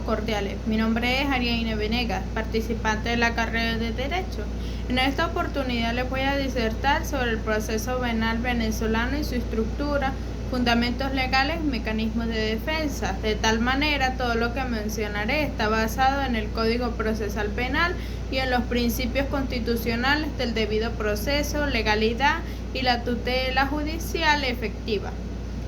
cordiales. Mi nombre es Ariadne Venegas, participante de la carrera de Derecho. En esta oportunidad les voy a disertar sobre el proceso penal venezolano y su estructura, fundamentos legales y mecanismos de defensa. De tal manera, todo lo que mencionaré está basado en el Código Procesal Penal y en los principios constitucionales del debido proceso, legalidad y la tutela judicial efectiva.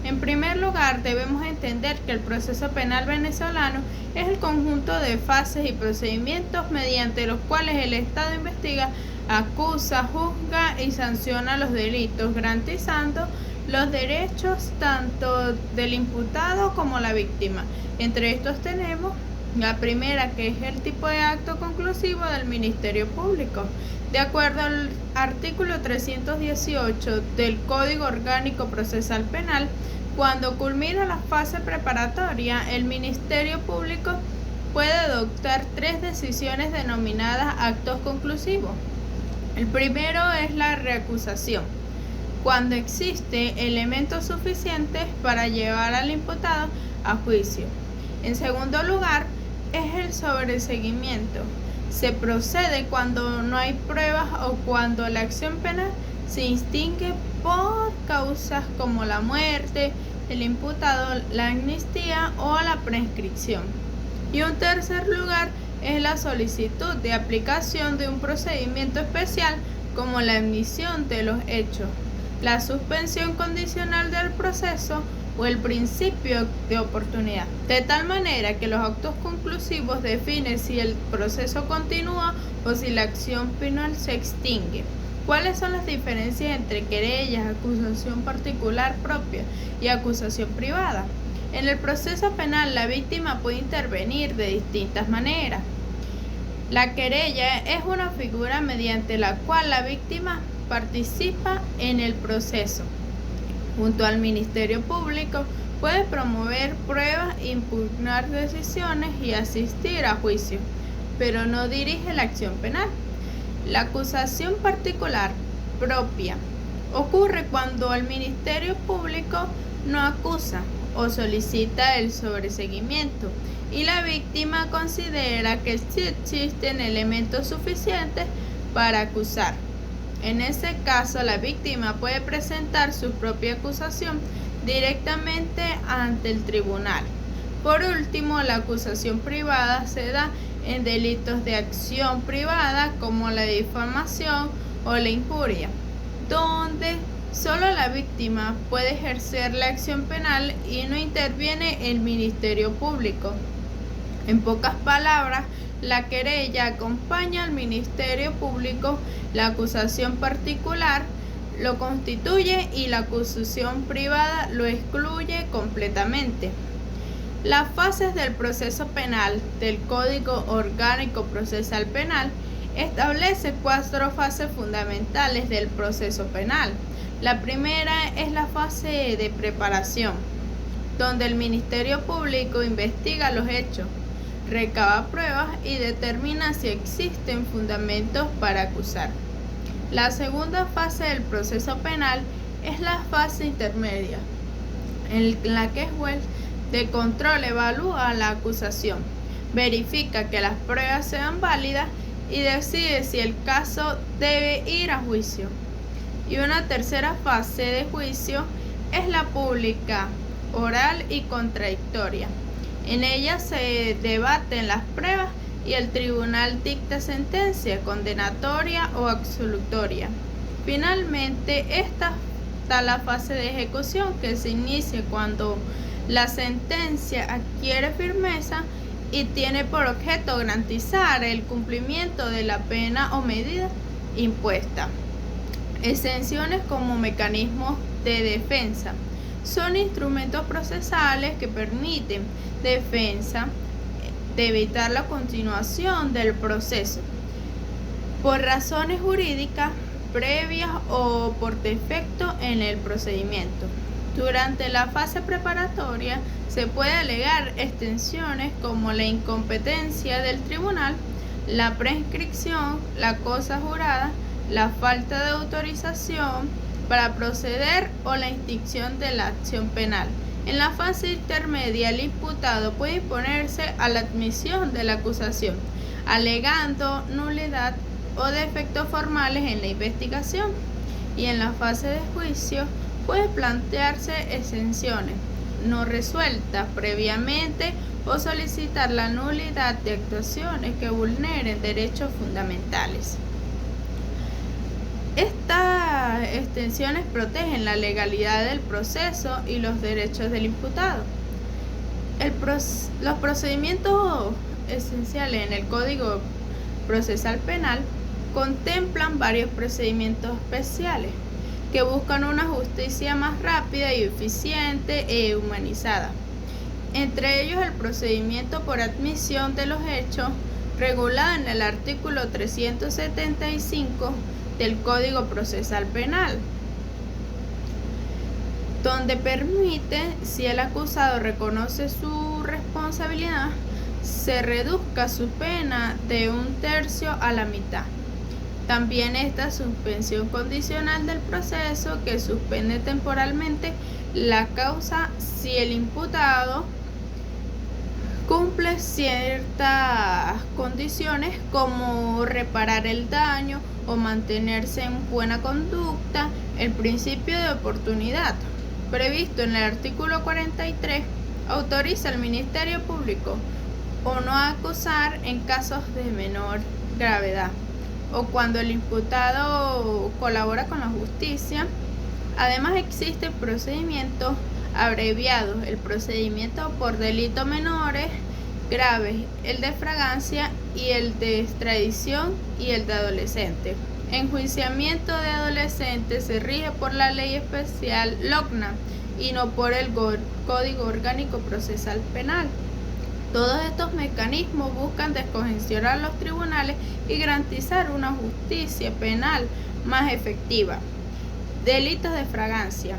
En primer lugar, debemos entender que el proceso penal venezolano es el conjunto de fases y procedimientos mediante los cuales el Estado investiga, acusa, juzga y sanciona los delitos, garantizando los derechos tanto del imputado como la víctima. Entre estos tenemos la primera, que es el tipo de acto conclusivo del Ministerio Público. De acuerdo al artículo 318 del Código Orgánico Procesal Penal, cuando culmina la fase preparatoria, el Ministerio Público puede adoptar tres decisiones denominadas actos conclusivos. El primero es la reacusación, cuando existe elementos suficientes para llevar al imputado a juicio. En segundo lugar, es el sobreseguimiento. Se procede cuando no hay pruebas o cuando la acción penal se extingue por causas como la muerte del imputado, la amnistía o la prescripción. Y un tercer lugar es la solicitud de aplicación de un procedimiento especial como la admisión de los hechos, la suspensión condicional del proceso o el principio de oportunidad, de tal manera que los actos conclusivos definen si el proceso continúa o si la acción penal se extingue. ¿Cuáles son las diferencias entre querellas, acusación particular propia y acusación privada? En el proceso penal, la víctima puede intervenir de distintas maneras. La querella es una figura mediante la cual la víctima participa en el proceso. Junto al Ministerio Público, puede promover pruebas, impugnar decisiones y asistir a juicio, pero no dirige la acción penal. La acusación particular propia ocurre cuando el Ministerio Público no acusa o solicita el sobreseguimiento y la víctima considera que sí existen elementos suficientes para acusar. En ese caso, la víctima puede presentar su propia acusación directamente ante el tribunal. Por último, la acusación privada se da en delitos de acción privada como la difamación o la injuria, donde solo la víctima puede ejercer la acción penal y no interviene el Ministerio Público. En pocas palabras, la querella acompaña al Ministerio Público, la acusación particular lo constituye y la acusación privada lo excluye completamente. Las fases del proceso penal del Código Orgánico Procesal Penal establece cuatro fases fundamentales del proceso penal. La primera es la fase de preparación, donde el Ministerio Público investiga los hechos, recaba pruebas y determina si existen fundamentos para acusar. La segunda fase del proceso penal es la fase intermedia, en la que el juez de control evalúa la acusación, verifica que las pruebas sean válidas y decide si el caso debe ir a juicio. Y una tercera fase de juicio es la pública, oral y contradictoria. En ella se debaten las pruebas y el tribunal dicta sentencia condenatoria o absolutoria. Finalmente, esta está la fase de ejecución, que se inicia cuando la sentencia adquiere firmeza y tiene por objeto garantizar el cumplimiento de la pena o medida impuesta. Exenciones como mecanismos de defensa son instrumentos procesales que permiten defensa de evitar la continuación del proceso por razones jurídicas previas o por defecto en el procedimiento. Durante la fase preparatoria se puede alegar extensiones como la incompetencia del tribunal, la prescripción, la cosa jurada, la falta de autorización para proceder o la extinción de la acción penal. En la fase intermedia, el imputado puede oponerse a la admisión de la acusación, alegando nulidad o defectos formales en la investigación. Y en la fase de juicio puede plantearse exenciones no resueltas previamente o solicitar la nulidad de actuaciones que vulneren derechos fundamentales. Estas extensiones protegen la legalidad del proceso y los derechos del imputado. Los procedimientos esenciales en el Código Procesal Penal contemplan varios procedimientos especiales que buscan una justicia más rápida y eficiente e humanizada. Entre ellos el procedimiento por admisión de los hechos, regulado en el artículo 375 del Código Procesal Penal, donde permite, si el acusado reconoce su responsabilidad, se reduzca su pena de 1/3 a la mitad. También esta suspensión condicional del proceso, que suspende temporalmente la causa si el imputado cumple ciertas condiciones como reparar el daño o mantenerse en buena conducta. El principio de oportunidad, previsto en el artículo 43, autoriza al Ministerio Público o no acusar en casos de menor gravedad o cuando el imputado colabora con la justicia. Además existe procedimientos abreviados: el procedimiento por delitos menores graves, el de fragancia y el de extradición y el de adolescente. Enjuiciamiento de adolescentes se rige por la ley especial LOCNA y no por el Código Orgánico Procesal Penal. Todos estos mecanismos buscan descongestionar los tribunales y garantizar una justicia penal más efectiva. Delitos de fragancia.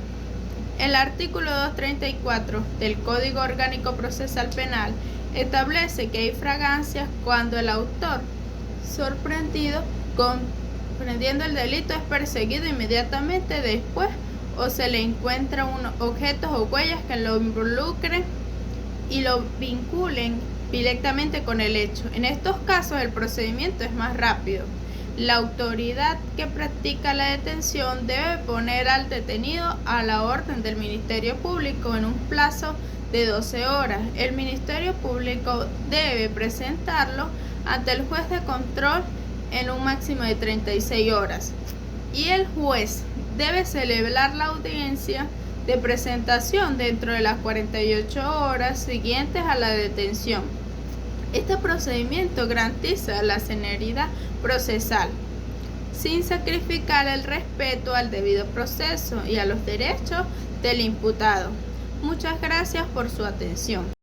El artículo 234 del Código Orgánico Procesal Penal establece que hay fragancias cuando el autor, sorprendido comprendiendo el delito, es perseguido inmediatamente después o se le encuentran objetos o huellas que lo involucren y lo vinculen directamente con el hecho. En estos casos el procedimiento es más rápido. La autoridad que practica la detención debe poner al detenido a la orden del Ministerio Público en un plazo de 12 horas. El Ministerio Público debe presentarlo ante el juez de control en un máximo de 36 horas. Y el juez debe celebrar la audiencia de presentación dentro de las 48 horas siguientes a la detención. Este procedimiento garantiza la celeridad procesal, sin sacrificar el respeto al debido proceso y a los derechos del imputado. Muchas gracias por su atención.